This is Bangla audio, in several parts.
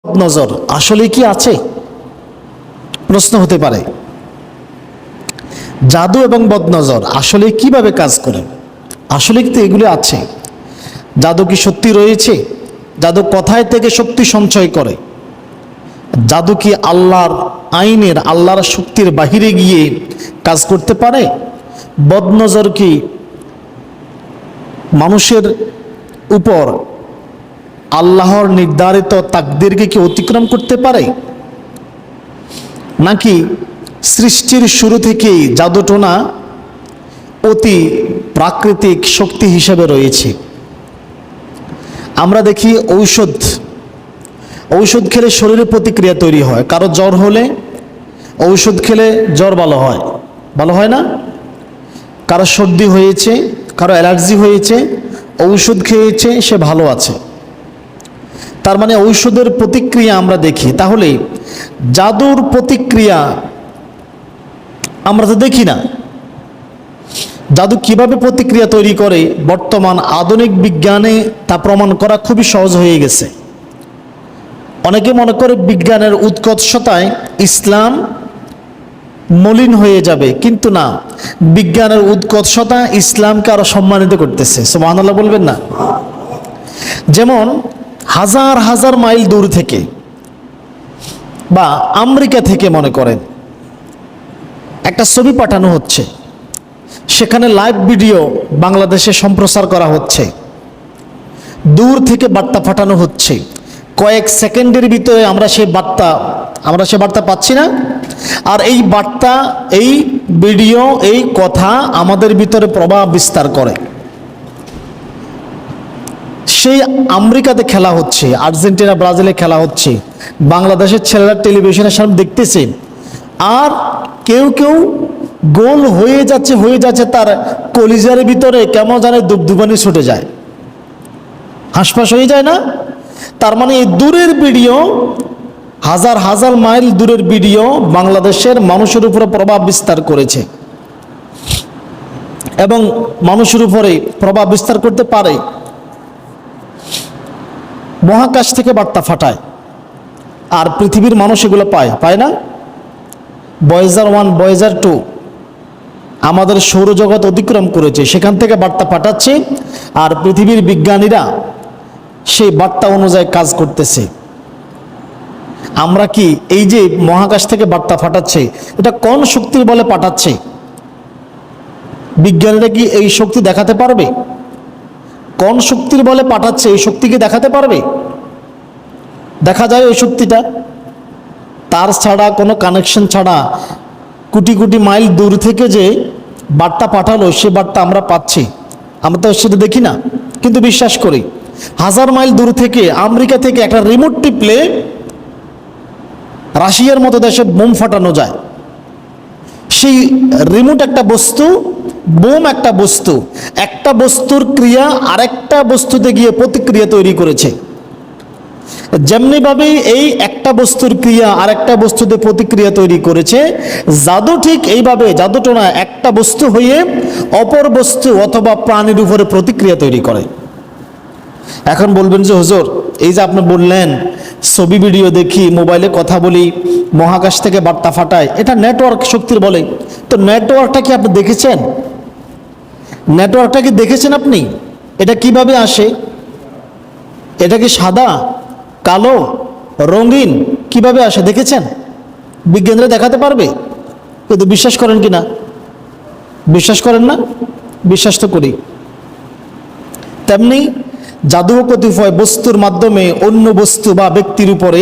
নজর আসলে কি আছে? প্রশ্ন হতে পারে। জাদু এবং বদনজর আসলে কিভাবে কাজ করে? আসলে কি এগুলো আছে? জাদু কি সত্যি রয়েছে? জাদু কোথায় থেকে শক্তি সঞ্চয় করে? জাদু কি আল্লাহর আইনের, আল্লাহর শক্তির বাহিরে গিয়ে কাজ করতে পারে? বদনজর কি মানুষের উপর আল্লাহর নির্ধারিত তাকদীরকে কি অতিক্রম করতে পারে? নাকি সৃষ্টির শুরু থেকেই জাদুটোনা অতি প্রাকৃতিক শক্তি হিসেবে রয়েছে? আমরা দেখি ঔষধ খেলে শরীরে প্রতিক্রিয়া তৈরি হয়। কারো জ্বর হলে ঔষধ খেলে জ্বর ভালো হয় না? কারো সর্দি হয়েছে, কারো অ্যালার্জি হয়েছে, ঔষধ খেয়েছে, সে ভালো আছে। তার মানে ঔষধের প্রতিক্রিয়া আমরা দেখি। তাহলে জাদুর প্রতিক্রিয়া আমরা তো দেখি না। জাদু কিভাবে প্রতিক্রিয়া তৈরি করে বর্তমান আধুনিক বিজ্ঞানে তা প্রমাণ করা খুবই সহজ হয়ে গেছে। অনেকে মনে করে বিজ্ঞানের উৎকর্ষতায় ইসলাম মলিন হয়ে যাবে, কিন্তু না, বিজ্ঞানের উৎকর্ষতা ইসলামকে আরো সম্মানিত করতেছে। সুবহানাল্লাহ বলবেন না? যেমন হাজার হাজার মাইল দূর থেকে বা আমেরিকা থেকে মনে করেন একটা ছবি পাঠানো হচ্ছে, সেখানে লাইভ ভিডিও বাংলাদেশে সম্প্রচার করা হচ্ছে, দূর থেকে বার্তা পাঠানো হচ্ছে, কয়েক সেকেন্ডের ভিতরে আমরা সে বার্তা পাচ্ছি না? আর এই বার্তা, এই ভিডিও, এই কথা আমাদের ভিতরে প্রভাব বিস্তার করে। সেই আমেরিকাতে খেলা হচ্ছে, আর্জেন্টিনা ব্রাজিলে খেলা হচ্ছে, বাংলাদেশের ছেলেরা টেলিভিশনের সামনে দেখতেছে, আর কেউ কেউ গোল হয়ে যাচ্ছে, তার কলিজার ভিতরে কেমন জানে দুবদুবানি ছুটে যায়, হাঁসফাঁস হয়ে যায় না? তার মানে এই দূরের ভিডিও, হাজার হাজার মাইল দূরের ভিডিও বাংলাদেশের মানুষের উপরে প্রভাব বিস্তার করেছে এবং মানুষের উপরে প্রভাব বিস্তার করতে পারে। মহাকাশ থেকে বার্তা পাঠায় আর পৃথিবীর মানুষ এগুলো পায় না? ভয়েজার 1, ভয়েজার 2 আমাদের সৌরজগৎ অতিক্রম করেছে, সেখান থেকে বার্তা পাঠাচ্ছে আর পৃথিবীর বিজ্ঞানীরা সেই বার্তা অনুযায়ী কাজ করতেছে। আমরা কি এই যে মহাকাশ থেকে বার্তা পাঠাচ্ছে, এটা কোন শক্তির বলে পাঠাচ্ছে? বিজ্ঞানীরা কি এই শক্তি দেখাতে পারবে? কোন শক্তির বলে পাঠাচ্ছে এই শক্তিকে দেখাতে পারবে? দেখা যায় ওই শক্তিটা তার ছাড়া, কোনো কানেকশন ছাড়া কোটি কোটি মাইল দূর থেকে যে বার্তা পাঠালো, সে বার্তা আমরা পাচ্ছি। আমরা তো সেটা দেখি না, কিন্তু বিশ্বাস করি। হাজার মাইল দূর থেকে, আমেরিকা থেকে একটা রিমোট টিপলে রাশিয়ার মতো দেশে বোম ফাটানো যায়। সেই রিমোট একটা বস্তু, বোম একটা বস্তু, একটা বস্তুর ক্রিয়া আরেকটা বস্তুতে গিয়ে প্রতিক্রিয়া তৈরি করেছে। যেমনিভাবে এই একটা বস্তুর ক্রিয়া আরেকটা বস্তুতে প্রতিক্রিয়া তৈরি করেছে, জাদু ঠিক এইভাবে, জাদুটোনা একটা বস্তু হয়ে অপর বস্তু অথবা প্রাণীর উপরে প্রতিক্রিয়া তৈরি করে। এখন বলবেন যে হুজুর, এই যে আপনি বললেন ছবি ভিডিও দেখি, মোবাইলে কথা বলি, মহাকাশ থেকে বার্তা ফাটায়, এটা নেটওয়ার্ক শক্তির বলে। তো নেটওয়ার্কটা কি আপনি দেখেছেন? নেটওয়ার্কটা কি দেখেছেন আপনি? এটা কিভাবে আসে? এটা কি সাদা, কালো, রঙিন, কিভাবে আসে দেখেছেন? বিজ্ঞানীরা দেখাতে পারবে, কিন্তু বিশ্বাস করেন কি না? বিশ্বাস করেন না? বিশ্বাস তো করি। তেমনি জাদু কতিপয় বস্তুর মাধ্যমে অন্য বস্তু বা ব্যক্তির উপরে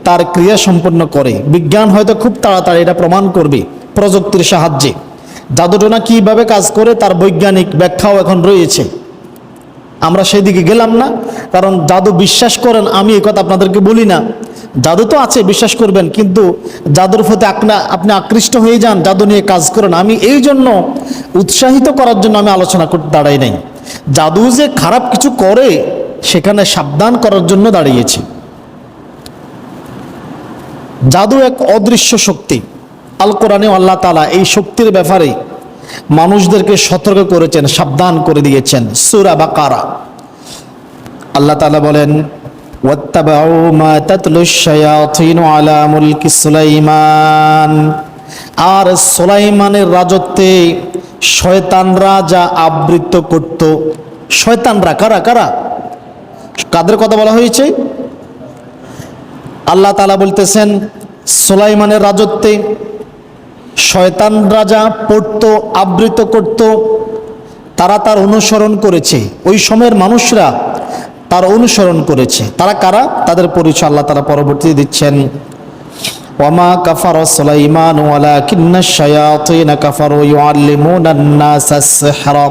তার ক্রিয়া সম্পন্ন করে। বিজ্ঞান হয়তো খুব তাড়াতাড়ি এটা প্রমাণ করবে প্রযুক্তির সাহায্যে। জাদুটোনা কিভাবে কাজ করে তার বৈজ্ঞানিক ব্যাখ্যাও এখন রয়েছে। আমরা সেই দিকে গেলাম না, কারণ জাদু বিশ্বাস করেন, আমি এই কথা আপনাদেরকে বলি না। জাদু তো আছে, বিশ্বাস করবেন, কিন্তু জাদুর প্রতি আপনি আকৃষ্ট হয়ে যান, জাদু নিয়ে কাজ করেন, আমি এই জন্য উৎসাহিত করার জন্য আমি আলোচনা করতে দাঁড়াই নাই। জাদু যে খারাপ কিছু করে সেখানে সাবধান করার জন্য দাঁড়িয়েছি। জাদু এক অদৃশ্য শক্তি। আল কোরআনে আল্লাহ তাআলা এই শক্তির ব্যাপারে মানুষদেরকে সতর্ক করেছেন, সাবধান করে দিয়েছেন। সূরা বাকারা আল্লাহ তাআলা বলেন, ওয়াত্তাবাউ মা তাতলুশ শায়াতিনু আলা মুলকি সুলাইমান, আর সুলাইমানের রাজত্বে শয়তানরা যা আবৃত্ত করত। শয়তানরা কারা কারা, কাদের কথা বলা হয়েছে? আল্লাহ তাআলা বলতেছেন সুলাইমানের রাজত্বে শয়তানরা যা পড়ত, আবৃত করত, তারা তার অনুসরণ করেছে। ওই সময়ের মানুষরা তার অনুসরণ করেছে। তারা কারা, তাদের পরিচয় আল্লাহ তাআলা পরবর্তীতে দিচ্ছেন। ওয়ামা কাফারা সুলাইমান ওয়ালাকিন্নাশ শায়াতিন কাফারু ইউআল্লিমুনান নাসাস সিহরা,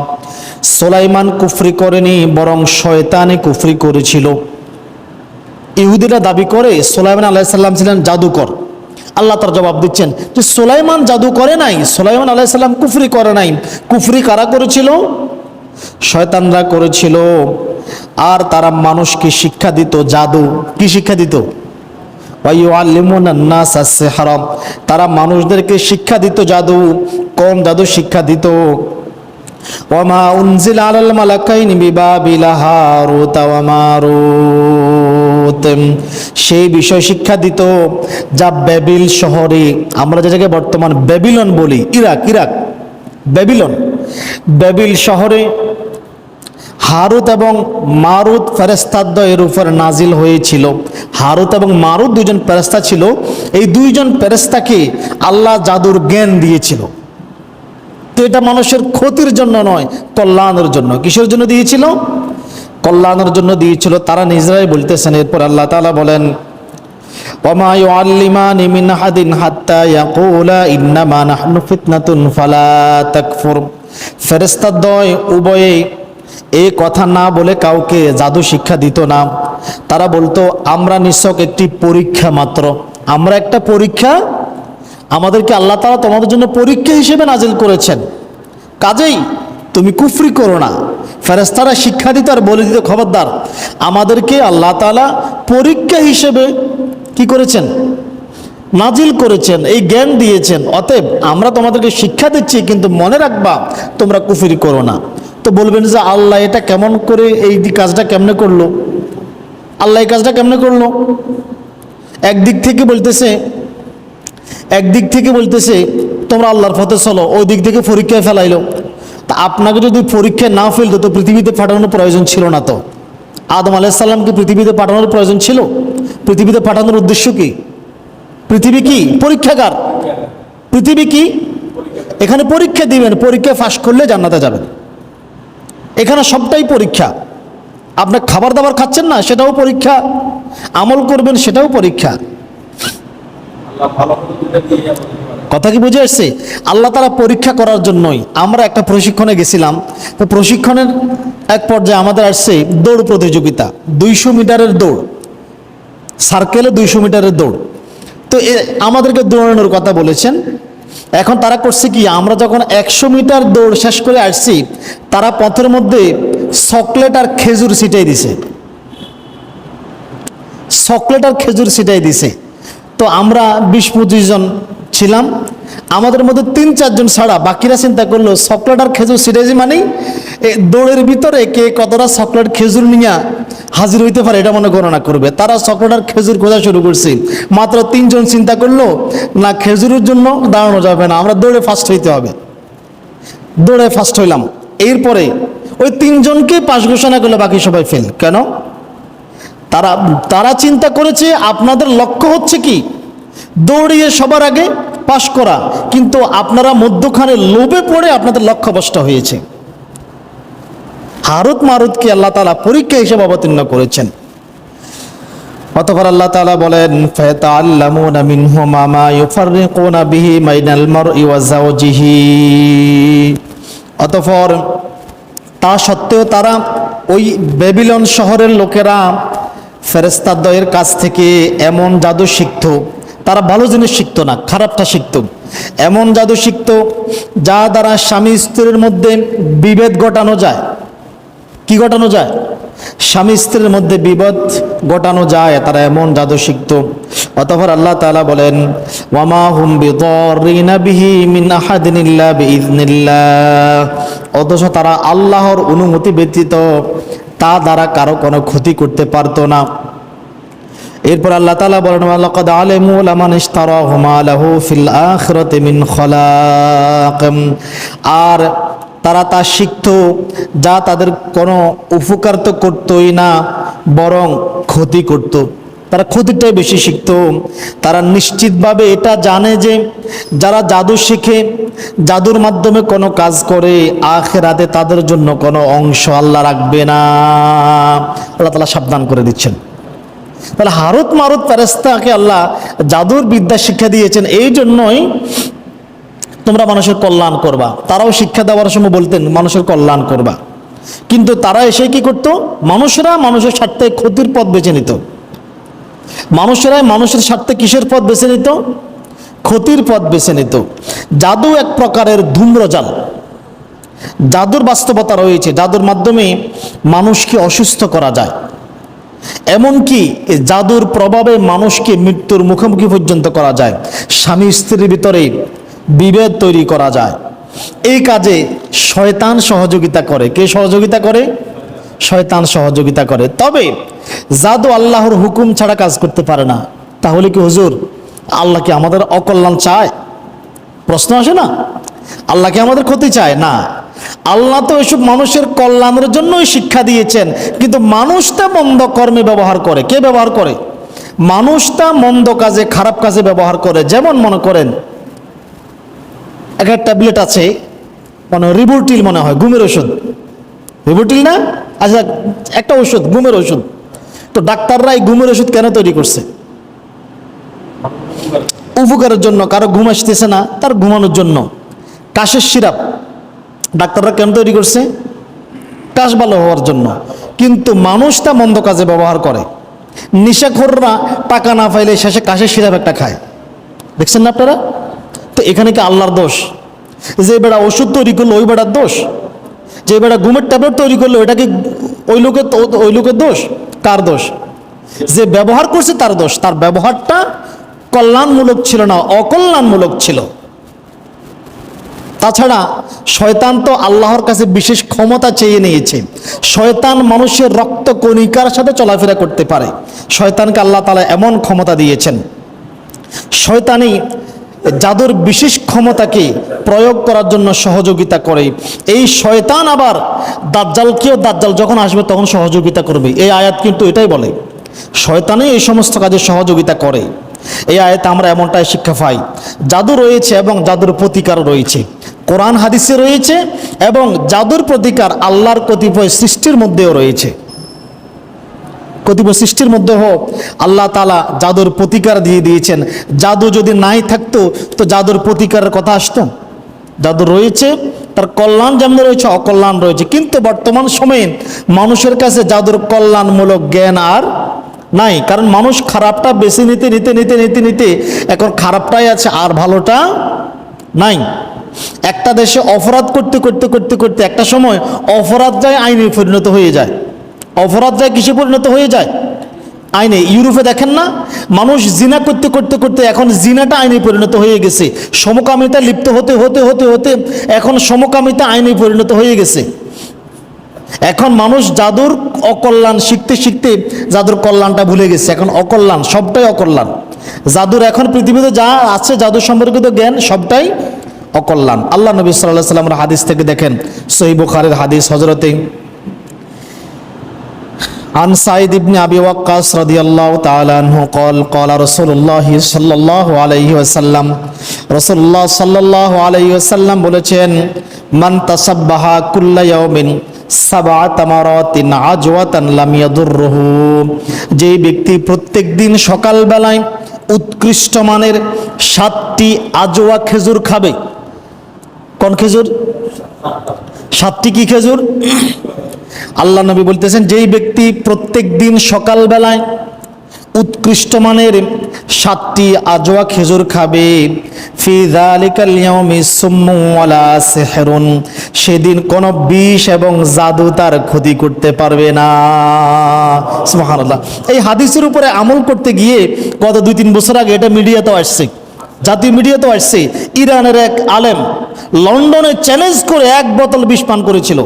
সুলাইমান কুফরি করেনি, বরং শয়তানে কুফরি করেছিল। ইহুদিরা দাবি করে সুলাইমান আলাইহিস সালাম ছিলেন জাদুকর। আল্লাহ তার জবাব দিচ্ছেন যে সুলাইমান জাদু করে নাই, সুলাইমান আলাইহিস সালাম কুফরি করে নাই। কুফরি কারা করেছিল? শয়তানরা করেছিল। আর তারা মানুষকে শিক্ষা দিত জাদু। কি শিক্ষা দিত? ওয়াইউআল্লিমুনান নাসাস সিহরা, তারা মানুষদেরকে শিক্ষা দিত জাদু। কোন জাদু শিক্ষা দিত? ওয়ামা উনজিলা আলাল মালাকাইনি বিবাবিলা হারুত ওয়া মারুত, সেই বিষয় শিক্ষা দিত যা ব্যাবিল শহরে, আমরা যেটাকে বর্তমান ব্যাবিলন বলি, ইরাক ব্যাবিলন, ব্যাবিল শহরে হারুত এবং মারুত ফেরেশতাদ্বয়ের উপর নাজিল হয়েছিল। হারুত এবং মারুত দুইজন ফেরেশতা ছিল। এই দুইজন ফেরেশতাকে আল্লাহ জাদুর জ্ঞান দিয়েছিল। তো এটা মানুষের ক্ষতির জন্য নয়, কল্যাণের জন্য। কিসের জন্য দিয়েছিল? কল্যাণের জন্য দিয়েছিল। তারা নিজেরাই বলতেছেন। এরপর আল্লাহ তাআলা বলেন ওয়ামা ইউআল্লিমানি মিন আহাদিন হাত্তা ইয়াকুলা ইন্নামা নাহনু ফিতনাতুন ফালা তাকফুর, ফেরেশতাদ্বয় উভয়ে এই কথা না বলে কাউকে জাদু শিক্ষা দিত না। তারা বলতো আমরা নিছক একটি পরীক্ষা মাত্র, আমরা একটা পরীক্ষা, আমাদেরকে আল্লাহ তাআলা তোমাদের জন্য পরীক্ষা হিসেবে নাজিল করেছেন, কাজেই তুমি কুফরি করো না। ফেরেশতারা শিক্ষা দিত আর বলে দিত খবরদার, আমাদেরকে আল্লাহ তাআলা পরীক্ষা হিসেবে কি করেছেন? নাজিল করেছেন, এই জ্ঞান দিয়েছেন। অতএব আমরা তোমাদেরকে শিক্ষা দিচ্ছি, কিন্তু মনে রাখবা তোমরা কুফরি করো না। তো বলবেন যে আল্লাহ এটা কেমন করে, এই কাজটা কেমনে করলো? আল্লাহ এই কাজটা কেমনে করলো? একদিক থেকে বলতেছে তোমরা আল্লাহর পথে চলো, ওই দিক থেকে পরীক্ষায় ফেলাইলো। তা আপনাকে যদি পরীক্ষায় না ফেলতো তো পৃথিবীতে পাঠানোর প্রয়োজন ছিল না। তো আদম আলাইহিস সালামকে পৃথিবীতে পাঠানোর প্রয়োজন ছিল? পৃথিবীতে পাঠানোর উদ্দেশ্য কি? পৃথিবী কি পরীক্ষাগার? পৃথিবী কি? এখানে পরীক্ষা দিবেন, পরীক্ষায় পাস করলে জান্নাতে যাবেন। এখানে সবটাই পরীক্ষা। আপনার খাবার দাবার খাচ্ছেন না, সেটাও পরীক্ষা। আমল করবেন, সেটাও পরীক্ষা। কথা কি বুঝে আসছে? আল্লাহ তাআলা পরীক্ষা করার জন্যই। আমরা একটা প্রশিক্ষণে গেছিলাম, তো প্রশিক্ষণের এক পর্যায়ে আমাদের আসছে দৌড় প্রতিযোগিতা, 200 মিটারের দৌড়, সার্কেলে 200 মিটারের দৌড়। তো আমাদেরকে দৌড়ানোর কথা বলেছেন। এখন তারা করছে কি, আমরা যখন 100 মিটার দৌড় শেষ করে আসছি, তারা পথের মধ্যে চকলেট আর খেজুর ছিটাই দিছে, চকলেট আর খেজুর ছিটাই দিছে। তো আমরা 20-25 জন ছিলাম, আমাদের মধ্যে 3-4 জন ছাড়া বাকিরা চিন্তা করলো চকলেট আর খেজুর ছিটাইছি মানে দৌড়ের ভিতরে কে কতটা চকলেট খেজুর নিয়ে হাজির হইতে পারে এটা মনে গণনা করবে। তারা চকলেট আর খেজুর খোঁজা শুরু করছে। মাত্র 3 জন চিন্তা করলো না, খেজুরের জন্য দাঁড়ানো যাবে না, আমরা দৌড়ে ফার্স্ট হইতে হবে। দৌড়ে ফার্স্ট হইলাম। এরপরে ওই 3 জনকে পাস ঘোষণা করলো, বাকি সবাই ফেল। কেন? তারা চিন্তা করেছে আপনাদের লক্ষ্য হচ্ছে কি দৌড়িয়ে সবার আগে পাস করা, কিন্তু আপনারা মধ্যখানে লোভে পড়ে আপনাদের লক্ষ্যভ্রষ্ট হয়েছে। হারুত মারুতকে আল্লাহ তাআলা পরীক্ষা হিসেবে অবতীর্ণ করেছেন। অতঃপর আল্লাহ তাআলা বলেন ফায়াতাআল্লামুনা মিনহুমা মা ইউফাররিকুনা বিহি বাইনাল মারই ওয়া যাওজিহি, অতঃপর তা সত্ত্বেও তারা ওই ব্যাবিলন শহরের লোকেরা ফেরেশতাদ্বয়ের কাছ থেকে এমন জাদু শিখত, তারা ভালো জিনিস শিখতো না, খারাপটা শিখতো। এমন জাদু শিখতো যা দ্বারা স্বামী স্ত্রীর মধ্যে বিভেদ ঘটানো যায়। কি ঘটানো যায়? স্বামী স্ত্রীর মধ্যে বিভেদ ঘটানো যায়, তারা এমন জাদু শিখতো। অতঃপর আল্লাহ তাআলা বলেন ওয়ামা হুম বিদাররিনা বিহি মিন আহাদিন ইল্লা বিইذনিল্লাহ, অথচ তারা আল্লাহর অনুমতি ব্যতীত তা দ্বারা কারো কোনো ক্ষতি করতে পারতো না। এরপর আল্লাহ তাআলা বলেন ওয়ালাকাদ আলিমু লামান ইশতারাহু মা লাহু ফিল আখিরাতি মিন খলাক। আর তারা তা শিখত যা তাদের কোনো উপকার তো করতোই না, বরং ক্ষতি করত। তারা ক্ষতিটাই বেশি শিখত। তারা নিশ্চিতভাবে এটা জানে যে যারা জাদু শিখে, জাদুর মাধ্যমে কোনো কাজ করে, আখিরাতে তাদের জন্য কোনো অংশ আল্লাহ রাখবে না। আল্লাহ তাআলা সাবধান করে দিচ্ছেন। তাহলে হারুত মারুত ফেরেশতাকে আল্লাহ জাদুর বিদ্যা শিক্ষা দিয়েছেন, এই জন্যই তোমরা মানুষের কল্যাণ করবা। তারাও শিক্ষা দেওয়ার সময় বলতেন মানুষের কল্যাণ করবা, কিন্তু তারা এসে কি করত? মানুষেরা মানুষের স্বার্থে ক্ষতির পথ বেছে নিত। মানুষেরাই মানুষের স্বার্থে কিসের পথ বেছে নিত? ক্ষতির পথ বেছে নিত। জাদু এক প্রকারের ধূম্রজাল। জাদুর বাস্তবতা রয়েছে, জাদুর মাধ্যমে মানুষকে অসুস্থ করা যায়। এমনকি জাদুর প্রভাবে মানুষকে মৃত্যুর মুখোমুখি পর্যন্ত করা যায়। স্বামী স্ত্রীর ভিতরে বিভেদ তৈরি করা যায়। এই কাজে শয়তান সহযোগিতা করে। কে সহযোগিতা করে? শয়তান সহযোগিতা করে। তবে জাদু আল্লাহর হুকুম ছাড়া কাজ করতে পারে না। তাহলে কি হুজুর আল্লাহ কি আমাদের অকল্যাণ চায়? প্রশ্ন আসে না? আল্লাহ কি আমাদের ক্ষতি চায়? না, আল্লাহ তো এসব মানুষের কল্যাণের জন্যই শিক্ষা দিয়েছেন, কিন্তু মানুষটা মন্দ কর্মে ব্যবহার করে। কে ব্যবহার করে? মানুষটা মন্দ কাজে, খারাপ কাজে ব্যবহার করে। যেমন মনে করেন একটা ট্যাবলেট আছে, মানে রিবোটিল মনে হয়, ঘুমের ওষুধ। রিবোটিল না? আচ্ছা, একটা ওষুধ, ঘুমের ওষুধ। তো ডাক্তাররা এই ঘুমের ওষুধ কেন তৈরি করছে? উপকারের জন্য। কারো ঘুম আসতেছে না, তার ঘুমানোর জন্য। কাশের সিরাপ ডাক্তাররা কেন তৈরি করছে? কাশ ভালো হওয়ার জন্য। কিন্তু মানুষটা মন্দ কাজে ব্যবহার করে। নেশাখোররা টাকা না পাইলে শেষে কাশের সিরাপ একটা খায়, দেখছেন না আপনারা? তো এখানে কি আল্লাহর দোষ? যে বেড়া ওষুধ তৈরি করলো ওই বেড়ার দোষ? যে বেড়া ঘুমের ট্যাবলেট তৈরি করলো এটা কি ওই লোকের দোষ? কার দোষ? যে ব্যবহার করছে তার দোষ। তার ব্যবহারটা কল্যাণমূলক ছিল না, অকল্যাণমূলক ছিল। তাছাড়া শয়তান তো আল্লাহর কাছে বিশেষ ক্ষমতা চেয়ে নিয়েছে। শয়তান মানুষের রক্ত কণিকার সাথে চলাফেরা করতে পারে। শয়তানকে আল্লাহ তাআলা এমন ক্ষমতা দিয়েছেন। শয়তানি জাদুর বিশেষ ক্ষমতাকে প্রয়োগ করার জন্য সহযোগিতা করে। এই শয়তান আবার দাজ্জালকেও, দাজ্জাল যখন আসবে তখন সহযোগিতা করবে। এই আয়াত কিন্তু এটাই বলে, শয়তানে এই সমস্ত কাজে সহযোগিতা করে। এই আয়াতে আমরা এমনটাই শিক্ষা পাই। জাদু রয়েছে এবং জাদুর প্রতিকার রয়েছে, কোরআন হাদিসে রয়েছে, এবং জাদুর প্রতিকার আল্লাহর কতিপয় সৃষ্টির মধ্যেও রয়েছে। কতিপয় সৃষ্টির মধ্যে হোক আল্লাহ তাআলা জাদুর প্রতিকার দিয়ে দিয়েছেন। জাদু যদি নাই থাকতো তো জাদুর প্রতিকারের কথা আসতো? জাদু রয়েছে, তার কল্যাণ যেমন রয়েছে অকল্যাণ রয়েছে। কিন্তু বর্তমান সময়ে মানুষের কাছে জাদুর কল্যাণমূলক জ্ঞান আর নাই, কারণ মানুষ খারাপটা বেছে নিতে নিতে নিতে নিতে নিতে এখন খারাপটাই আছে, আর ভালোটা নাই। একটা দেশে অপরাধ করতে করতে করতে করতে একটা সময় অপরাধ যায় আইনে পরিণত হয়ে যায়। অপরাধ যায় কিসে পরিণত হয়ে যায়? আইনে। ইউরোপে দেখেন না, মানুষ জিনা করতে করতে করতে এখন জিনাটা আইনে পরিণত হয়ে গেছে। সমকামিতা লিপ্ত হতে হতে হতে হতে এখন সমকামিতা আইনে পরিণত হয়ে গেছে। এখন মানুষ জাদুর অকল্যাণ শিখতে শিখতে জাদুর কল্যাণটা ভুলে গেছে। এখন অকল্যাণ, সবটাই অকল্যাণ। জাদুর এখন পৃথিবীতে যা আছে জাদু সম্পর্কিত জ্ঞান সবটাই অকল্যাণ। আল্লাহ নবী সাল্লাল্লাহু আলাইহি ওয়াসাল্লামের হাদিস থেকে দেখেন, সহিহ বুখারীর হাদিস, হযরতে عن سعيد بن أبي وقاص رضي الله تعالى عنه قال قال رسول الله صلى الله عليه وسلم رسول الله صلى الله عليه وسلم বলেছেন মান তাসাব্বাহা কুল্লা ইয়াউমিন সাবআ তামারাতিন আজওয়াতান লাম ইয়াদুররুহু, যে ব্যক্তি প্রত্যেক দিন সকাল বেলায় উৎকৃষ্ট মানের 7টি আজওয়া খেজুর খাবে। কোন খেজুর? 7টি কি খেজুর? আল্লাহ নবী বলতেছেন যেই ব্যক্তি প্রত্যেক দিন সকাল বেলায় উৎকৃষ্ট মানের 7টি আজওয়া খেজুর খাবে, ফি যালিকাল ইয়াউমি সুম্মু ওয়ালা সিহরুন, সেদিন কোন বিষ এবং জাদু তার ক্ষতি করতে পারবে না। সুবহানাল্লাহ। এই হাদিসের উপরে আমল করতে গিয়ে গত 2-3 বছর আগে এটা মিডিয়াতেও আসছে, জাতীয় মিডিয়াতেও আসছে। ইরানের এক আলেম লন্ডনে চ্যালেঞ্জ করে 1 বোতল বিষ পান করেছিল।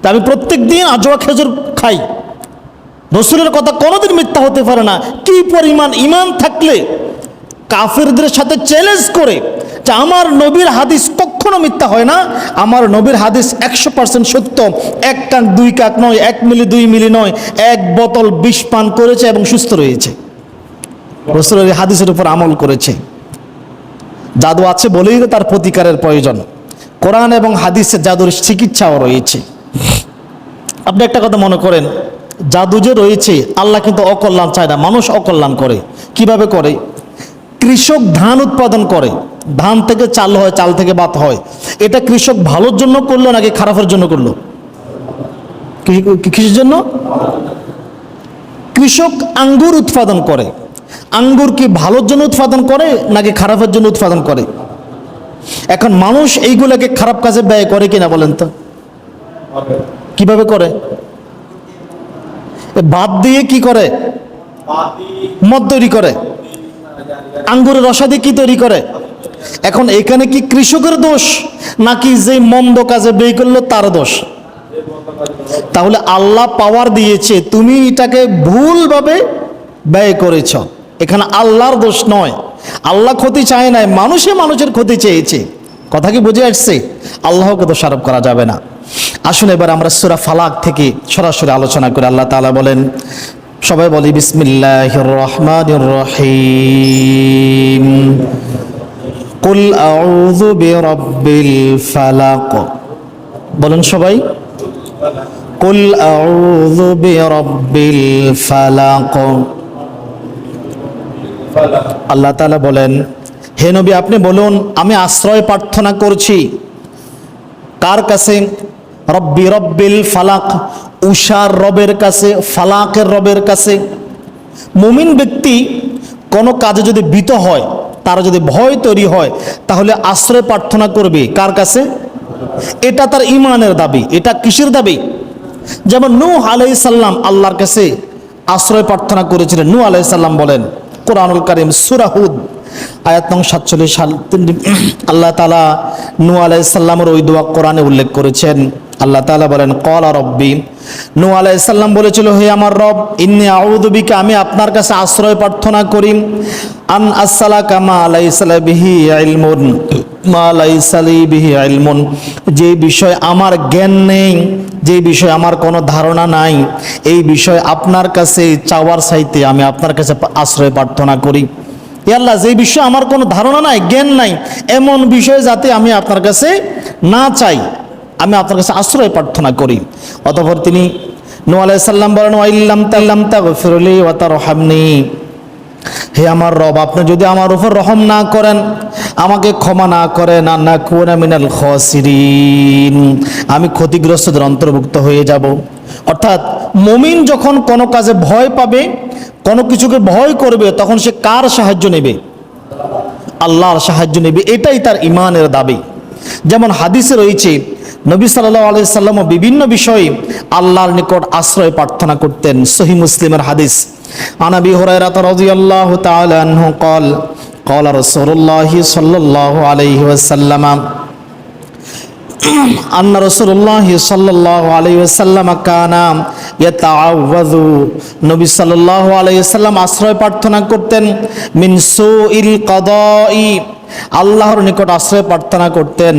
তা আমি প্রত্যেক দিন আজওয়া খেজুর খাই, রসুলের কথা কোনোদিন মিথ্যা হতে পারে না। কি পরিমাণ ঈমান থাকলে কাফেরদের সাথে চ্যালেঞ্জ করে যে আমার নবীর হাদিস কখনো মিথ্যা হয় না, আমার নবীর হাদিস 100% সত্য, 1 কাক 2 কাক নয়, 1 মিলি 2 মিলি নয়, 1 বোতল বিষ পান করেছে এবং সুস্থ রয়েছে, রসুলের হাদিসের উপর আমল করেছে। জাদু আছে বলেই তার প্রতিকারের প্রয়োজন। কোরআন এবং হাদিসের জাদুর চিকিৎসাও রয়েছে। আপনি একটা কথা মনে করেন, জাদু যে রয়েছে, আল্লাহ কিন্তু অকল্যাণ চায় না, মানুষ অকল্যাণ করে। কিভাবে করে? কৃষক ধান উৎপাদন করে, ধান থেকে চাল হয়, চাল থেকে ভাত হয়। এটা কৃষক ভালোর জন্য করলো নাকি খারাপের জন্য করলো? কিসের জন্য? কৃষক আঙ্গুর উৎপাদন করে, আঙ্গুর কি ভালোর জন্য উৎপাদন করে নাকি খারাপের জন্য উৎপাদন করে? এখন মানুষ এইগুলোকে খারাপ কাজে ব্যয় করে কিনা বলেন তো? কিভাবে করে? ভাত দিয়ে কি করে? মদ তৈরি করে। আঙ্গুরের রসা দিয়ে কি তৈরি করে? এখন এখানে কি কৃষকের দোষ নাকি যে মন্দ কাজে ব্যয় করলো তার দোষ? তাহলে আল্লাহ পাওয়ার দিয়েছে, তুমি এটাকে ভুলভাবে ব্যয় করেছ, এখানে আল্লাহর দোষ নয়। আল্লাহ ক্ষতি চায় নাই, মানুষের ক্ষতি চেয়েছে। কথা কি বুঝে আসছে? আল্লাহকে দোষারোপ করা যাবে না। আসুন এবার আমরা সূরা ফালাক থেকে সরাসরি আলোচনা করি। আল্লাহ তাআলা বলেন, সবাই বলি বিসমিল্লাহির রহমানির রহিম, কুল আউযু বিরাব্বিল ফালাক। বলেন সবাই, কুল আউযু বিরাব্বিল ফালাক। আল্লাহ তাআলা বলেন, হে নবী আপনি বলুন আমি আশ্রয় প্রার্থনা করছি কার কাছে? রব্বি রব্বিল ফালাক, উষার রবের কাছে, ফালাকের রবের কাছে। মুমিন ব্যক্তি কোনো কাজে যদি ভীত হয়, তার যদি ভয় তৈরি হয়, তাহলে আশ্রয় প্রার্থনা করবে কার কাছে? এটা তার ঈমানের দাবি। এটা কিসের দাবি? যেমন নূহ আলাইহিস সালাম আল্লাহর কাছে আশ্রয় প্রার্থনা করেছিলেন। নূহ আলাইহিস সালাম বলেন, কোরআনুল কারীম সূরা হুদ আয়াত নং 47 আল্লাহ তাআলা নূহ আলাইহিস সালামের ওই দোয়া কোরআনে উল্লেখ করেছেন। আল্লাহ তাআলা বলেন, ক্বালা রব্বি, নূহ আলাইহিস সালাম বলেছিল, হে আমার রব, ইন্নী আউযু বিকা, আমি আপনার কাছে আশ্রয় প্রার্থনা করি, আন আসসালাকা মা লাইসা লি বিহি ইলমুন, মা লাইসা লি বিহি ইলমুন, যে বিষয় আমার জ্ঞান নেই, যে বিষয় আমার কোনো ধারণা নাই, এই বিষয় আপনার কাছে চাওয়ার চাইতে আমি আপনার কাছে আশ্রয় প্রার্থনা করি। হে আল্লাহ, যে বিষয়ে আমার কোনো ধারণা নাই, জ্ঞান নাই, এমন বিষয় যাতে আমি আপনার কাছে না চাই, আমি আপনার কাছে আশ্রয় প্রার্থনা করি। অতঃপর তিনি নূহ আলাইহিস সালাম বলেন, ওয়াইল্লাম তাল্লাম তাগফিরলি ওয়া তারহামনি, হে আমার রব আপনি যদি আমার উপর রহম না করেন, আমাকে ক্ষমা না করেন, আনাকুনা মিনাল খাসিরিন, আমি ক্ষতিগ্রস্তদের অন্তর্ভুক্ত হয়ে যাব। অর্থাৎ মুমিন যখন কোনো কাজে ভয় পাবে, কোনো কিছুকে ভয় করবে, তখন সে কার সাহায্য নেবে? আল্লাহর সাহায্য নেবে। এটাই তার ঈমানের দাবি। যেমন হাদিসে রয়েছে, নবী সাল্লাল্লাহু আলাইহি সাল্লাম বিভিন্ন বিষয়ে আল্লাহর নিকট আশ্রয় প্রার্থনা করতেন। সহিহ মুসলিমের হাদিস, আন আবি হুরায়রা রাদিয়াল্লাহু তাআলা আনহু قال قال رسول الله صلى الله عليه وسلم أن رسول الله صلى الله عليه وسلم كان يتعوذ, নবী সাল্লাল্লাহু আলাইহি ওয়াসাল্লাম আশ্রয় প্রার্থনা করতেন মিন সুইল কদাই, আল্লাহর নিকট আশ্রয় প্রার্থনা করতেন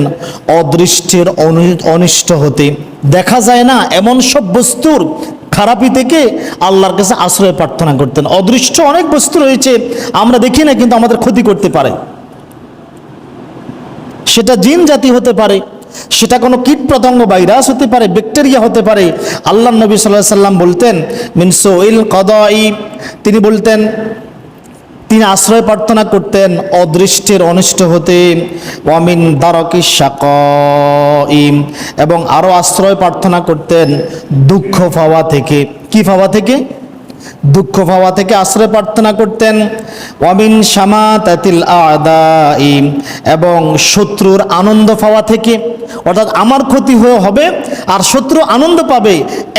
অদৃষ্টের অনিষ্ট হতে। দেখা যায় না এমন সব বস্তুর খারাপি থেকে আল্লাহর কাছে আশ্রয় প্রার্থনা করতেন। অদৃশ্য অনেক বস্তু রয়েছে আমরা দেখি না, কিন্তু আমাদের ক্ষতি করতে পারে। সেটা জিন জাতি হতে পারে, সেটা কোনো কীট পতঙ্গ ভাইরাস হতে পারে, ব্যাকটেরিয়া হতে পারে। আল্লাহর নবী সাল্লাল্লাহু আলাইহি সাল্লাম বলতেন মিন সুইল কদাই, তিনি বলতেন, তিনি আশ্রয় প্রার্থনা করতেন অদৃষ্টের অনিষ্ট হতে, ওয়ামিন দারকিশ শাকাইম, এবং আরও আশ্রয় প্রার্থনা করতেন দুঃখ পাওয়া থেকে। কি পাওয়া থেকে? দুঃখ পাওয়া থেকে আশ্রয় প্রার্থনা করতেন। ওয়ামিন শামাতাতিল আদাই, এবং শত্রুর আনন্দ পাওয়া থেকে। অর্থাৎ আমার ক্ষতি হবে আর শত্রু আনন্দ পাবে,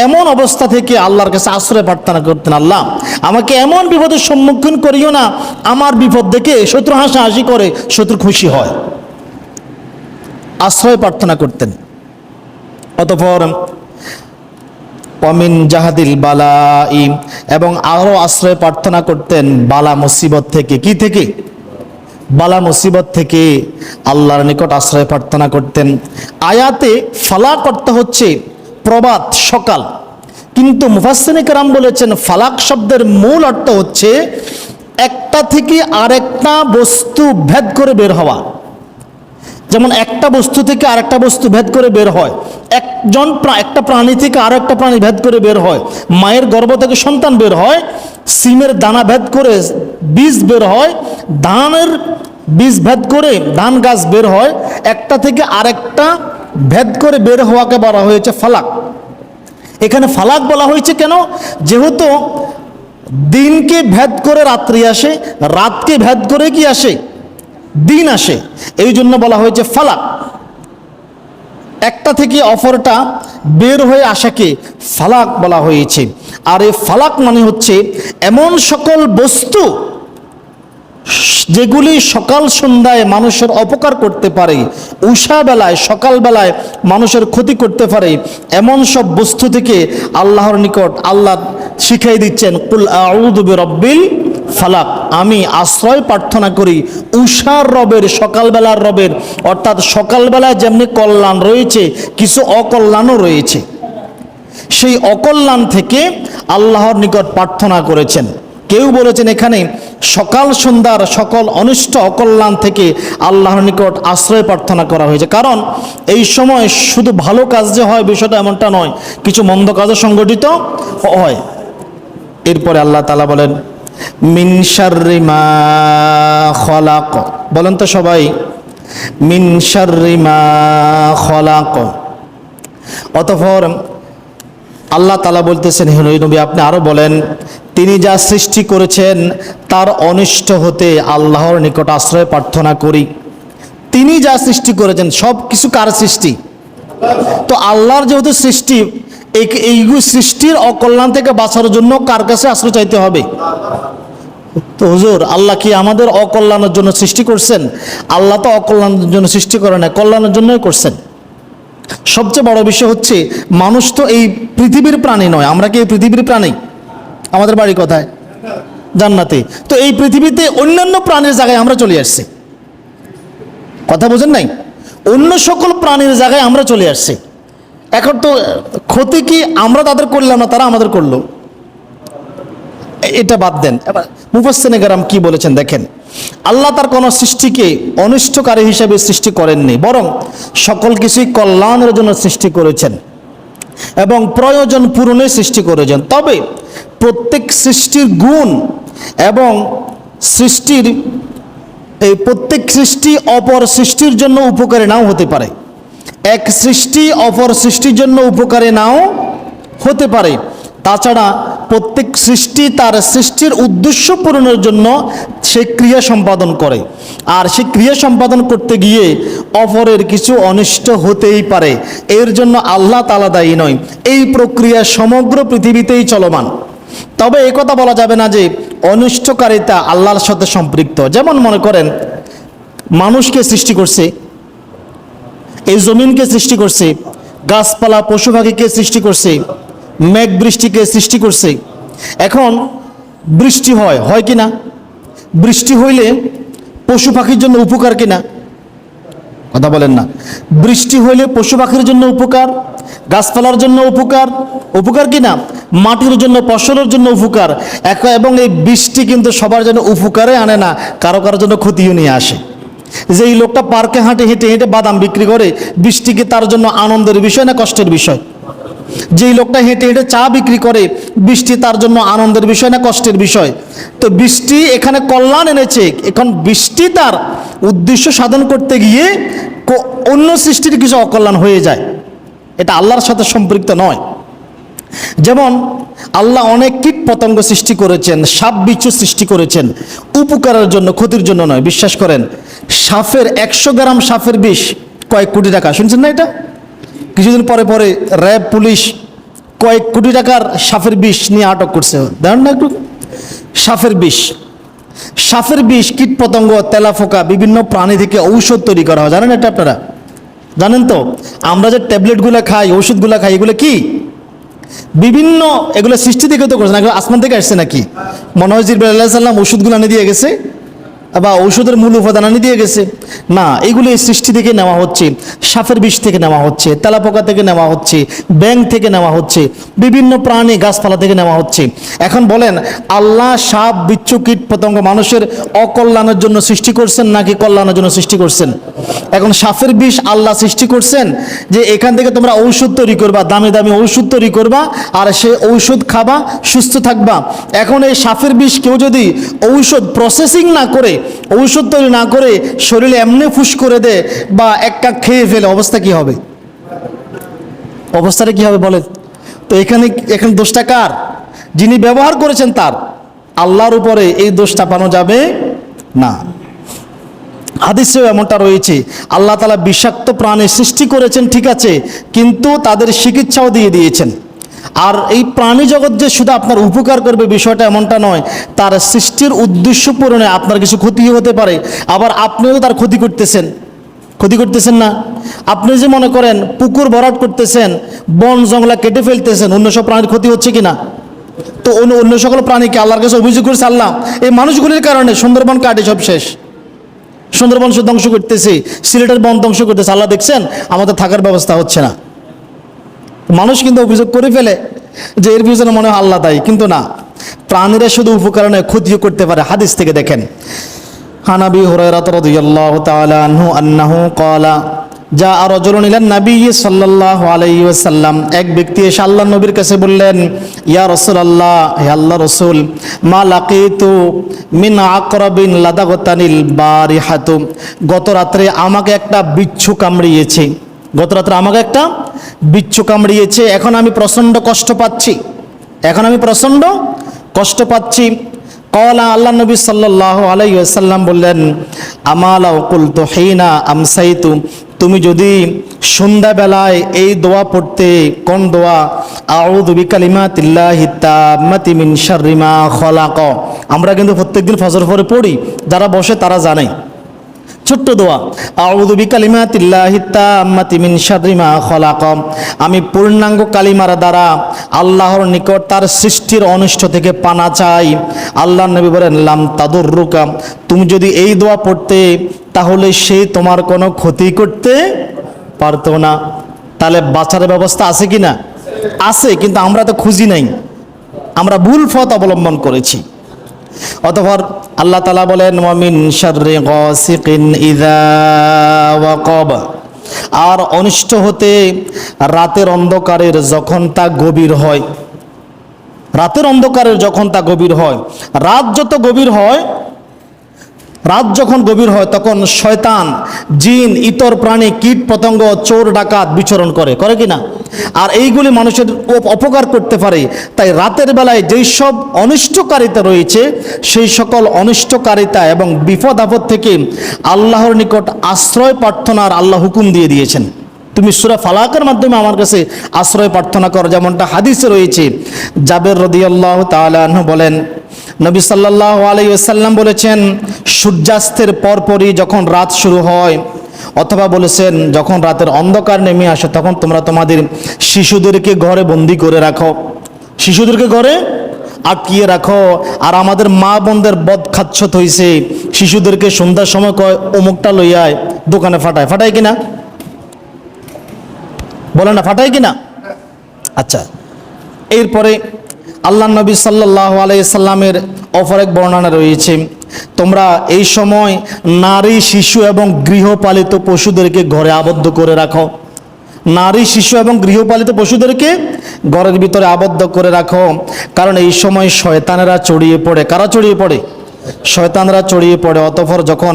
এমন অবস্থা থেকে আল্লাহর কাছে আশ্রয় প্রার্থনা করতেন। আল্লাহ আমাকে এমন বিপদের সম্মুখীন করিও না, আমার বিপদ দেখে শত্রু হাসাহাসি করে, শত্রু খুশি হয়। আশ্রয় প্রার্থনা করতেন। অতঃপর ওয়ামিন জাহাদিল বালাই, এবং আরো আশ্রয় প্রার্থনা করতেন বালা মুসিবত থেকে। কি থেকে? বালা মুসিবত থেকে আল্লাহর নিকট আশ্রয় প্রার্থনা করতেন। আয়াতে ফালাক অর্থ হচ্ছে প্রভাত, সকাল, কিন্তু মুফাসসিরিনে কেরাম বলেছেন ফালাক শব্দের মূল অর্থ হচ্ছে একটা থেকে আরেকটা বস্তু ভেদ করে বের হওয়া। যেমন একটা বস্তু থেকে আরেকটা বস্তু ভেদ করে বের হয়, একটা প্রাণী থেকে আরো একটা প্রাণী ভেদ করে বের হয়, মায়ের গর্ভ থেকে সন্তান বের হয়, সিমের দানা ভেদ করে বীজ বের হয়, ধানের বীজ ভেদ করে ধান গাছ বের হয়, একটা থেকে আরেকটা ভেদ করে বের হওয়াকে বলা হয়েছে ফালাক। এখানে ফালাক বলা হয়েছে কেন? যেহেতু দিনকে ভেদ করে রাত্রি আসে, রাতকে ভেদ করে কি আসে? দিন আসে, এই জন্য বলা হয়েছে ফালাক। একটা থেকে অপরটা বের হয়ে আসাকে ফালাক বলা হয়েছে। আর এই ফালাক মানে হচ্ছে এমন সকল বস্তু যেগুলি সকাল সন্ধ্যায় মানুষের অপকার করতে পারে, উষা বেলায় সকালবেলায় মানুষের ক্ষতি করতে পারে, এমন সব বস্তু থেকে আল্লাহর নিকট আল্লাহ শিখিয়ে দিচ্ছেন কুল আউযু বিরাব্বিল ফালাক, আমি আশ্রয় প্রার্থনা করি উষার রবের, সকালবেলার রবের। অর্থাৎ সকালবেলায় যেমনি কল্যাণ রয়েছে, কিছু অকল্যাণও রয়েছে, সেই অকল্যাণ থেকে আল্লাহর নিকট প্রার্থনা করেছেন। কেউ বলেছেন এখানে সকাল সন্ধ্যার সকল অনিষ্ট অকল্যাণ থেকে আল্লাহর নিকট আশ্রয় প্রার্থনা করা হয়েছে, কারণ এই সময় শুধু ভালো কাজ যে হয় বিষয়টা এমনটা নয়, কিছু মন্দ কাজও সংগঠিত হয়। এরপরে আল্লাহ তাআলা বলেন মিন শাররি মা খলাক, বলেন তো সবাই মিন শাররি মা খলাক। অতঃপর আল্লাহ তাআলা বলতেছেন হে নবী আপনি আরো বলেন তিনি যা সৃষ্টি করেছেন তার অনিষ্ট হতে আল্লাহর নিকট আশ্রয় প্রার্থনা করি। তিনি যা সৃষ্টি করেছেন, সব কিছু কার সৃষ্টি? তো আল্লাহর যেহেতু সৃষ্টি, এই সৃষ্টির অকল্যাণ থেকে বাঁচার জন্য কার কাছে আশ্রয় চাইতে হবে? তো হুজুর আল্লাহ কি আমাদের অকল্যাণের জন্য সৃষ্টি করছেন? আল্লাহ তো অকল্যাণের জন্য সৃষ্টি করে না, কল্যাণের জন্যই করছেন। সবচেয়ে বড় বিষয় হচ্ছে মানুষ তো এই পৃথিবীর প্রাণী নয়। আমরা কি এই পৃথিবীর প্রাণী? আমাদের বাড়ি কোথায়? জান্নাতে। তো এই পৃথিবীতে অন্যান্য প্রাণীর জায়গায় আমরা চলে আসছি, কথা বোঝেন নাই? অন্য সকল প্রাণীর জায়গায় আমরা চলে আসছি। এখন তো ক্ষতি কি আমরা তাদের করলাম না, তারা আমাদের করলো? এটা বাদ দেন। এবার মুফাসসিরিনে কেরাম কি বলেছেন দেখেন, আল্লাহ তার কোনো সৃষ্টিকে অনিষ্টকারী হিসেবে সৃষ্টি করেননি, বরং সকল কিছুই কল্যাণের জন্য সৃষ্টি করেছেন এবং প্রয়োজন পূরণে সৃষ্টি করেছেন। তবে প্রত্যেক সৃষ্টির গুণ এবং প্রত্যেক সৃষ্টি অপর সৃষ্টির জন্য উপকারী নাও হতে পারে। এক সৃষ্টি অপর সৃষ্টির জন্য উপকারী নাও হতে পারে। তাছাড়া প্রত্যেক সৃষ্টি তার সৃষ্টির উদ্দেশ্য পূরণের জন্য সে ক্রিয়া সম্পাদন করে, আর সে ক্রিয়া সম্পাদন করতে গিয়ে অপরের কিছু অনিষ্ট হতেই পারে। এর জন্য আল্লাহ তাআলা দায়ী নয়, এই প্রক্রিয়া সমগ্র পৃথিবীতেই চলমান। তবে এই কথা বলা যাবে না যে অনিষ্টকারিতা আল্লাহর সাথে সম্পৃক্ত। যেমন মনে করেন মানুষকে সৃষ্টি করছে, এই জমিনকে সৃষ্টি করছে, গাছপালা পশু পাখিকে সৃষ্টি করছে, মেঘ বৃষ্টিকে সৃষ্টি করছে। এখন বৃষ্টি হয় কিনা? বৃষ্টি হইলে পশু পাখির জন্য উপকার কিনা? কথা বলেন না। বৃষ্টি হইলে পশু পাখির জন্য উপকার, গাছপালার জন্য উপকার কিনা? মাটির জন্য, ফসলের জন্য উপকার। এবং এই বৃষ্টি কিন্তু সবার জন্য উপকারে আনে না, কারো কারোর জন্য ক্ষতিও নিয়ে আসে। যে এই লোকটা পার্কে হেঁটে হেঁটে বাদাম বিক্রি করে, বৃষ্টি কি তার জন্য আনন্দের বিষয় না কষ্টের বিষয়? যেই লোকটা হেঁটে হেঁটে চা বিক্রি করে, বৃষ্টি তার জন্য আনন্দের বিষয় না কষ্টের বিষয়? তো বৃষ্টি এখানে কল্যাণ এনেছে। এখন বৃষ্টি তার উদ্দেশ্য সাধন করতে গিয়ে অন্য সৃষ্টির কিছু অকল্যাণ হয়ে যায়, এটা আল্লাহর সাথে সম্পৃক্ত নয়। যেমন আল্লাহ অনেক কীট পতঙ্গ সৃষ্টি করেছেন, সাপ বিচ্ছু সৃষ্টি করেছেন উপকারের জন্য, ক্ষতির জন্য নয়। বিশ্বাস করেন 100 গ্রাম সাপের বিষ কয়েক কোটি টাকা, শুনছেন না? এটা কিছুদিন পরে র্যাব পুলিশ কয়েক কোটি টাকার সাপের বিষ নিয়ে আটক করছে। দেখেন না একটু, সাপের বিষ কীট পতঙ্গ, তেলাফোকা বিভিন্ন প্রাণী থেকে ঔষধ তৈরি করা হয়। জানেন এটা আপনারা? জানেন তো আমরা যে ট্যাবলেটগুলো খাই, ওষুধগুলো খাই, এগুলো কি বিভিন্ন এগুলো সৃষ্টি থেকে তো করছে না, এগুলো আসমান থেকে আসছে নাকি? মনে হয় জিবরাইল আলাইহিস সালাম ওষুধগুলো এনে দিয়ে গেছে বা ঔষধের মূল উপাদান আনি দিয়ে গেছে। না, এগুলো এই সৃষ্টি থেকে নেওয়া হচ্ছে, সাপের বিষ থেকে নেওয়া হচ্ছে, তেলাপোকা থেকে নেওয়া হচ্ছে, ব্যাঙ থেকে নেওয়া হচ্ছে, বিভিন্ন প্রাণী গাছপালা থেকে নেওয়া হচ্ছে। এখন বলেন, আল্লাহ সাপ, বিচ্ছু, কীট পতঙ্গ মানুষের অকল্যাণের জন্য সৃষ্টি করছেন নাকি কল্যাণের জন্য সৃষ্টি করছেন? এখন সাপের বিষ আল্লাহ সৃষ্টি করছেন যে এখান থেকে তোমরা ঔষধ তৈরি করবা, দামি দামি ঔষধ তৈরি করবা, আর সে ঔষধ খাবা, সুস্থ থাকবা। এখন এই সাপের বিষ কেউ যদি ঔষধ প্রসেসিং না করে, ঔষধ তৈরি না করে শরীরে এমনি ফুস করে দেয় বা এক কাক খেয়ে ফেলে, অবস্থা কি হবে? অবস্থাটা কি হবে বলেন? তো এখানে দোষটা কার? যিনি ব্যবহার করেছেন তার। আল্লাহর উপরে এই দোষ চাপানো যাবে না। হাদিসেও এমনটা রয়েছে, আল্লাহ তাআলা বিষাক্ত প্রাণী সৃষ্টি করেছেন ঠিক আছে, কিন্তু তাদের চিকিৎসাও দিয়ে দিয়েছেন। আর এই প্রাণী জগৎ যে শুধু আপনার উপকার করবে বিষয়টা এমনটা নয়, তার সৃষ্টির উদ্দেশ্য পূরণে আপনার কিছু ক্ষতি হতে পারে, আবার আপনিও তার ক্ষতি করতেছেন না? আপনি যে মনে করেন পুকুর ভরাট করতেছেন, বন জঙ্গলা কেটে ফেলতেছেন, অন্য সব প্রাণীর ক্ষতি হচ্ছে কিনা? তো অন্য সকল প্রাণীকে আল্লাহর কাছে অভিযোগ করেছে আল্লাহ এই মানুষগুলির কারণে সুন্দরবন কাটে সব শেষ, সুন্দরবন ধ্বংস করতেছে, সিলেটের বন ধ্বংস করতেছে, আল্লাহ দেখছেন আমাদের থাকার ব্যবস্থা হচ্ছে না। মানুষ কিন্তু অভিযোগ করে ফেলে যে এর পিছনে মনে হয় আল্লাহ দায়ী, কিন্তু না, প্রাণীরা শুধু উপকার নয় ক্ষতিও করতে পারে। হাদিস থেকে দেখেন, আবি হুরায়রা রাদিয়াল্লাহু তাআলা আনহু আন্নাহু ক্বালা যা রাজুলুন ইলান নবী সাল্লাল্লাহু আলাইহি ওয়াসাল্লাম, এক ব্যক্তি এসে আল্লাহর নবীর কাছে বললেন, ইয়া রাসূলুল্লাহ, হে আল্লাহর রাসূল, মা লাকিতু মিন আকরাবিন লাদাগতানিল বারিহাতু, গত রাত্রে আমাকে একটা বিচ্ছু কামড়িয়েছে, এখন আমি প্রচণ্ড কষ্ট পাচ্ছি। ক্বালা, আল্লাহ নবী সাল্লাল্লাহু আলাইহি ওয়াসাল্লাম বললেন, আমালাউ কুলতু হিনা আমসাইতু, তুমি যদি সন্ধ্যাবেলায় এই দোয়া পড়তে, কোন দোয়া? আউযু বিকালিমাতিল্লাহি তাম্মাতি মিন শাররি মা খালাক। আমরা কিন্তু প্রত্যেকদিন ফজর পরে পড়ি, যারা বসে তারা জানে, ছোট্ট দোয়া, আউযু বিকালিমাতিল্লাহি তাম্মাতি মিন শাররি মা খালাক। আমি পূর্ণাঙ্গ কালিমার দ্বারা আল্লাহর নিকট তার সৃষ্টির অনিষ্ট থেকে পানা চাই। আল্লাহর নবী বলেন, লাম তাদুররুকা, তুমি যদি এই দোয়া পড়তে তাহলে সে তোমার কোনো ক্ষতি করতে পারতো না। তাহলে বাঁচার ব্যবস্থা আছে কি না? আছে, কিন্তু আমরা তো খুঁজি নাই, আমরা ভুল পথ অবলম্বন করেছি। অতঃপর আল্লাহ তাআলা বলেন, ওয়া মিন শাররি গাসিকিন ইযা ওয়াকাব, আর অনিষ্ট হতে রাতের অন্ধকারের যখন তা গভীর হয়। রাত যখন গভীর হয় তখন শয়তান, জিন, ইতর প্রাণী, কীট পতঙ্গ, চোর ডাকাত বিচরণ করে কি না? আর এইগুলি মানুষের অপকার করতে পারে। তাই রাতের বেলায় যেই সব অনিষ্টকারিতা রয়েছে, সেই সকল অনিষ্টকারিতা এবং বিপদ আপদ থেকে আল্লাহর নিকট আশ্রয় প্রার্থনার আল্লাহ হুকুম দিয়ে দিয়েছেন। তুমি সূরা ফালাকের মাধ্যমে আমার কাছে আশ্রয় প্রার্থনা করো, যেমনটা হাদিসে রয়েছে। জাবের রাদিয়াল্লাহু তাআলা আনহু বলেন, নবী সাল্লাল্লাহু আলাইহি ওয়াসাল্লাম বলেছেন, সূর্যাস্তের পরপরই যখন রাত শুরু হয়, অথবা বলেছেন যখন রাতের অন্ধকার নেমে আসে, তখন তোমরা তোমাদের শিশুদেরকে ঘরে বন্দি করে রাখো, শিশুদেরকে ঘরে আটকিয়ে রাখো। আর আমাদের মা বোনদের বদ খাচ্ছত হইছে, শিশুদেরকে সন্ধ্যার সময় কয় অমুকটা লইয়ায় দোকানে ফাটায় কিনা? বলে না, ফাটায় কিনা? আচ্ছা, এরপরে আল্লাহ নবী সাল্লাল্লাহু আলাইহি সাল্লামের অপর এক বর্ণনা রয়েছে, তোমরা এই সময় নারী, শিশু এবং গৃহপালিত পশুদেরকে ঘরে আবদ্ধ করে রাখো। নারী, শিশু এবং গৃহপালিত পশুদেরকে ঘরের ভিতরে আবদ্ধ করে রাখো, কারণ এই সময় শয়তানেরা ছড়িয়ে পড়ে। কারা ছড়িয়ে পড়ে? শয়তানরা ছড়িয়ে পড়ে। অতঃপর যখন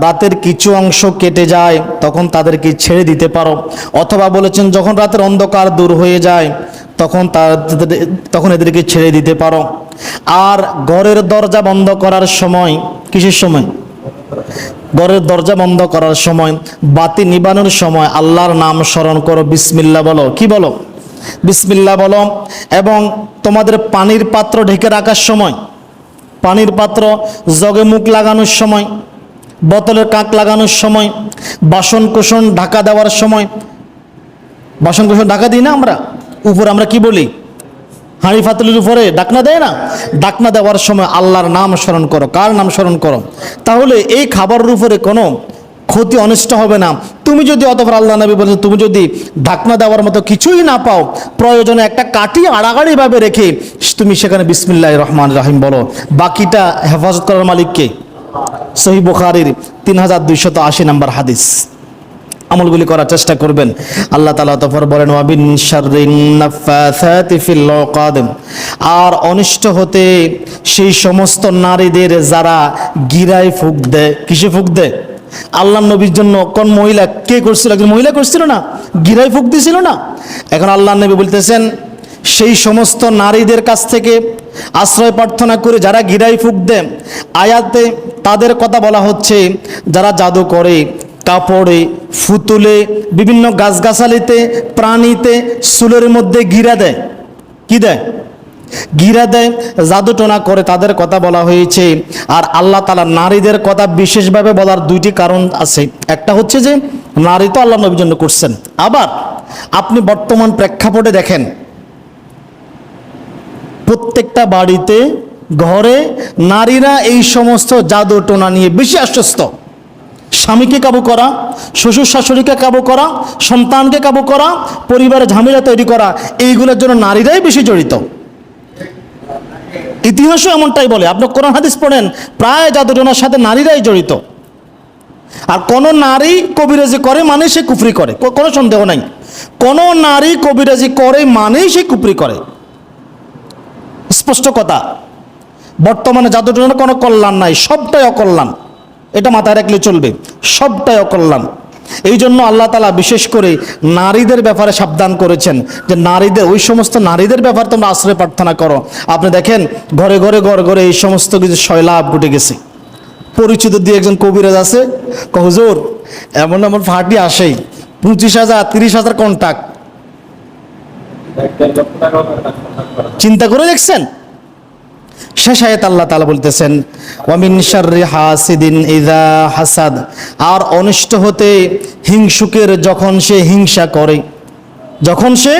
রাতের কিছু অংশ কেটে যায় তখন তাদেরকে ছেড়ে দিতে পারো, অথবা বলেছেন যখন রাতের অন্ধকার দূর হয়ে যায় তখন এদেরকে ছেড়ে দিতে পারো। আর ঘরের দরজা বন্ধ করার সময়, কিসের সময়? ঘরের দরজা বন্ধ করার সময়, বাতি নিবানোর সময় আল্লাহর নাম স্মরণ করো, বিসমিল্লাহ বলো। কি বলো? বিসমিল্লাহ বলো। এবং তোমাদের পানির পাত্র ঢেকে রাখার সময়, পানির পাত্র জগে মুখ লাগানোর সময়, বোতলের কাঁক লাগানোর সময়, বাসন কোসন ঢাকা দেওয়ার সময়, বাসন কোসন ঢাকা দিই না আমরা, উপর আমরা কি বলি? হাঁড়ি ফাতলির উপরে ডাকনা দেয় না, ডাকনা দেওয়ার সময় আল্লাহর নাম স্মরণ করো। কার নাম স্মরণ করো? তাহলে এই খাবারের উপরে কোনো ক্ষতি অনিষ্ট হবে না। তুমি যদি অতঃপর আল্লাহ নবী বলেছেন তুমি যদি ঢাকনা দেওয়ার মতো কিছুই না পাও, প্রয়োজনে একটা কাঠি আড়াআড়িভাবে রেখে তুমি সেখানে বিসমিল্লাহির রহমানির রহিম বলো। বাকিটা হেফাজত করার মালিককে। সহিহ বুখারীর 3280 নম্বর হাদিস। আমলগুলি করার চেষ্টা করবেন। আল্লাহ তাআলা তারপর বলেন ওয়াবিন শাররিন নাফাসাতি ফিল উকাদ, আর অনিষ্ট হতে সেই সমস্ত নারীদের যারা গিরায় ফুঁক দেয়। কিসে ফুঁক দেয়? আল্লাহ নবীর জন্য কোন মহিলা কে করছিল? একজন মহিলা করছিল না, গিরায় ফুঁক দিছিল না। এখন আল্লাহ নবী বলতেছেন সেই সমস্ত নারীদের কাছ থেকে আশ্রয় প্রার্থনা করে যারা গিরায় ফুঁক দেয়। আয়াতে তাদের কথা বলা হচ্ছে যারা জাদু করে, কাপড়ে, ফুতুলে, বিভিন্ন গাছগাছালিতে, প্রাণীতে, চুলের মধ্যে গিরা দেয়। কি দেয়? গিরা দেয়, জাদুটোনা করে, তাদের কথা বলা হয়েছে। আর আল্লাহ তাআলা নারীদের কথা বিশেষভাবে বলার দুইটি কারণ আছে। একটা হচ্ছে যে নারী তো আল্লাহ নবীর জন্য করছেন। আবার আপনি বর্তমান প্রেক্ষাপটে দেখেন, প্রত্যেকটা বাড়িতে, ঘরে নারীরা এই সমস্ত জাদুটোনা নিয়ে বেশি আশ্বস্ত। স্বামীকে কাবু করা, শ্বশুর শাশুড়িকে কাবু করা, সন্তানকে কাবু করা, পরিবারে ঝামেলা তৈরি করা, এইগুলোর জন্য নারীরাই বেশি জড়িত। ইতিহাসও এমনটাই বলে। আপনি কোরআন হাদিস পড়েন, প্রায় জাদুটোনার সাথে নারীরাই জড়িত। আর কোন নারী কবিরাজি করে মানে সে কুফরি করে, কোনো সন্দেহ নাই। কোন নারী কবিরাজি করে মানেই সে কুফরি করে, স্পষ্ট কথা। বর্তমানে জাদুটোনার কোনো কল্যাণ নাই, সবটাই অকল্যাণ। এটা মাথায় রাখলে চলবে, সবটাই অকল্যাণ। এই জন্য আল্লাহ তাআলা বিশেষ করে নারীদের ব্যাপারে সাবধান করেছেন যে নারীদের, ওই সমস্ত নারীদের ব্যাপারে তোমরা আশ্রয় প্রার্থনা করো। আপনি দেখেন ঘরে ঘরে ঘরে ঘরে এই সমস্ত কিছু শয়লাভ ঘটে গেছে। পরিচিত দিয়ে একজন কবিরাজ আছে, হুজুর এমন এমন ফাটি আসেই 25,000 30,000 কন্টাক্ট। চিন্তা করে দেখছেন? শেষ আয়াত আল্লাহ তাআলা বলতেছেন ওয়ামিন শাররি হাসিদিন ইযা হাসাদ, আর অনিষ্ট হতে হিংসুকের যখন সে হিংসা করে। যখন সে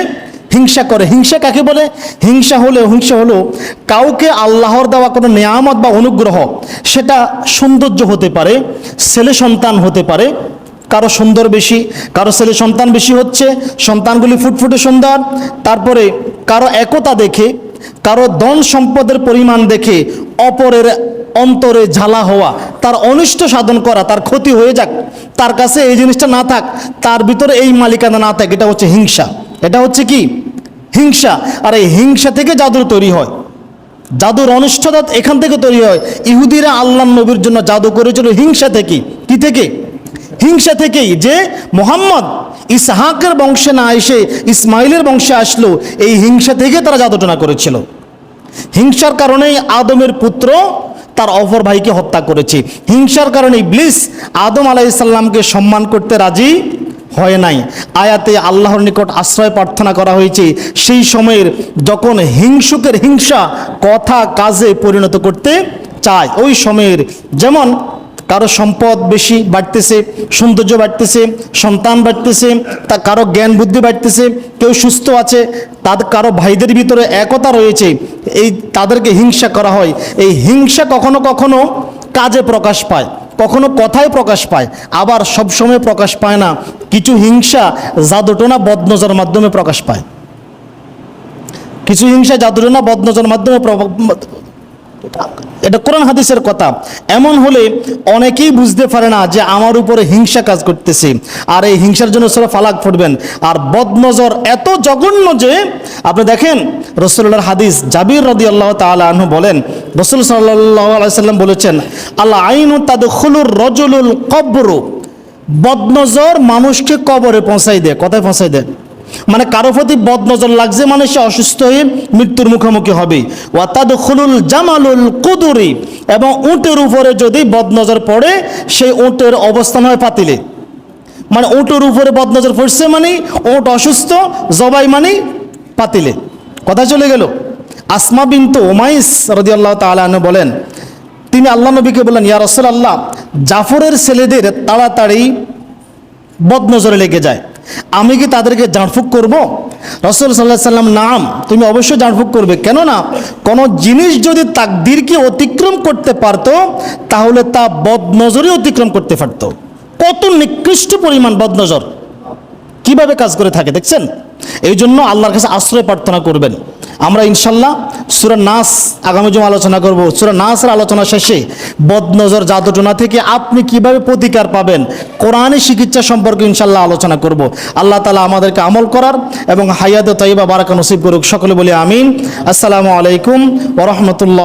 হিংসা করে। হিংসা কাকে বলে? হিংসা হলো কাউকে আল্লাহর দেওয়া কোনো নেয়ামত বা অনুগ্রহ, সেটা সৌন্দর্য হতে পারে, ছেলে সন্তান হতে পারে, কারো সুন্দর বেশি, কারো ছেলে সন্তান বেশি হচ্ছে, সন্তানগুলি ফুটফুটে সুন্দর, তারপরে কারো একতা দেখে, কারো ধন সম্পদের পরিমাণ দেখে অপরের অন্তরে ঝালা হওয়া, তার অনিষ্ট সাধন করা, তার ক্ষতি হয়ে যাক, তার কাছে এই জিনিসটা না থাক, তার ভিতরে এই মালিকানা না থাক, এটা হচ্ছে হিংসা। এটা হচ্ছে কি? হিংসা। আর এই হিংসা থেকে জাদু তৈরি হয়, জাদুর অনিষ্টতা এখান থেকে তৈরি হয়। ইহুদিরা আল্লাহ নবীর জন্য জাদু করেছিল হিংসা থেকে। কি থেকে? হিংসা থেকেই, যে মোহাম্মদ ইসহাকের বংশে না এসে ইসমাইলের বংশে আসলো, এই হিংসা থেকে তারা জাদুটোনা করেছিল। হিংসার কারণেই আদমের পুত্র তার অপর ভাইকে হত্যা করেছে। হিংসার কারণে ইবলিস আদম আলাইহিস সালামকে সম্মান করতে রাজি হয় নাই। আয়াতে আল্লাহর নিকট আশ্রয় প্রার্থনা করা হয়েছে সেই সময়ের যখন হিংসুকের হিংসা কথা কাজে পরিণত করতে চায়। ওই সময়ের যেমন কারো সম্পদ বেশি বাড়তেছে, সৌন্দর্য বাড়তেছে, সন্তান বাড়তেছে, তা কারো জ্ঞান বুদ্ধি বাড়তেছে, কেউ সুস্থ আছে, তাদের কারো ভাইদের ভিতরে একতা রয়েছে, এই তাদেরকে হিংসা করা হয়। এই হিংসা কখনো কখনো কাজে প্রকাশ পায়, কখনো কথায় প্রকাশ পায়, আবার সবসময় প্রকাশ পায় না। কিছু হিংসা জাদুটোনা বদনজর মাধ্যমে প্রকাশ পায়। কিছু হিংসা জাদুটোনা বদনজর মাধ্যমে, এটা কোরআন হাদিসের কথা। এমন হলে অনেকেই বুঝতে পারে না যে আমার উপরে হিংসা কাজ করতেছে, আর এই হিংসার জন্য সূরা ফালাক পড়বেন। আর বদনজর এত জঘন্য যে আপনি দেখেন রাসূলুল্লাহর হাদিস, জাবির রাদিয়াল্লাহু তাআলা আনহু বলেন, রাসূল সাল্লাল্লাহু আলাইহি সাল্লাম বলেছেন আল আইনু তাদখুলুর রাজুলুল কবর, বদনজর মানুষকে কবরে পৌঁছাই দেয়। কোথায় পৌঁছাই দেয়? মানে কারো প্রতি বদনজর লাগছে মানে সে অসুস্থ হয়ে মৃত্যুর মুখোমুখি হবে। ওয়াতাদখুলুল জামালুল কুদুরি, এবং উটের উপরে যদি বদনজর পড়ে সেই উটের অবস্থান হয় পাতিলে। মানে উটের উপরে বদনজর পড়ছে মানে উট অসুস্থ, জবাই মানে পাতিলে। কথা চলে গেল। আসমা বিনতু উমাইস রাদিয়াল্লাহু তাআলা আনহা বলেন, তিনি আল্লাহ নবীকে বললেন ইয়া রাসূলুল্লাহ, জাফরের ছেলেদের তাড়াতাড়ি বদনজরে লেগে যায়, আমি কি তাদেরকে ঝাড়ফুঁক করব? রাসূল সাল্লাল্লাহু আলাইহি সাল্লাম, নাম, তুমি অবশ্যই ঝাড়ফুঁক করবে। কেননা কোনো জিনিস যদি তাকদীরকে অতিক্রম করতে পারতো তাহলে তা বদনজরই অতিক্রম করতে পারতো। কত নিকৃষ্ট পরিমাণ বদনজর কিভাবে কাজ করে থাকে দেখছেন। এই জন্য আল্লাহর কাছে আশ্রয় প্রার্থনা করবেন। আমরা ইনশাল্লাহ সূরা নাস আগামী জুমা আলোচনা করব। সূরা নাসের আলোচনা শেষে বদনজর জাদুটোনা থেকে আপনি কিভাবে প্রতিকার পাবেন, কোরআনের চিকিৎসা সম্পর্কে ইনশাল্লাহ আলোচনা করব। আল্লাহ তাআলা আমাদেরকে আমল করার এবং হায়াতে তাইয়্যিবা বারাকা নসিব করুক। সকলে বলি আমিন। আসসালামু আলাইকুম ওয়া রাহমাতুল্লাহ।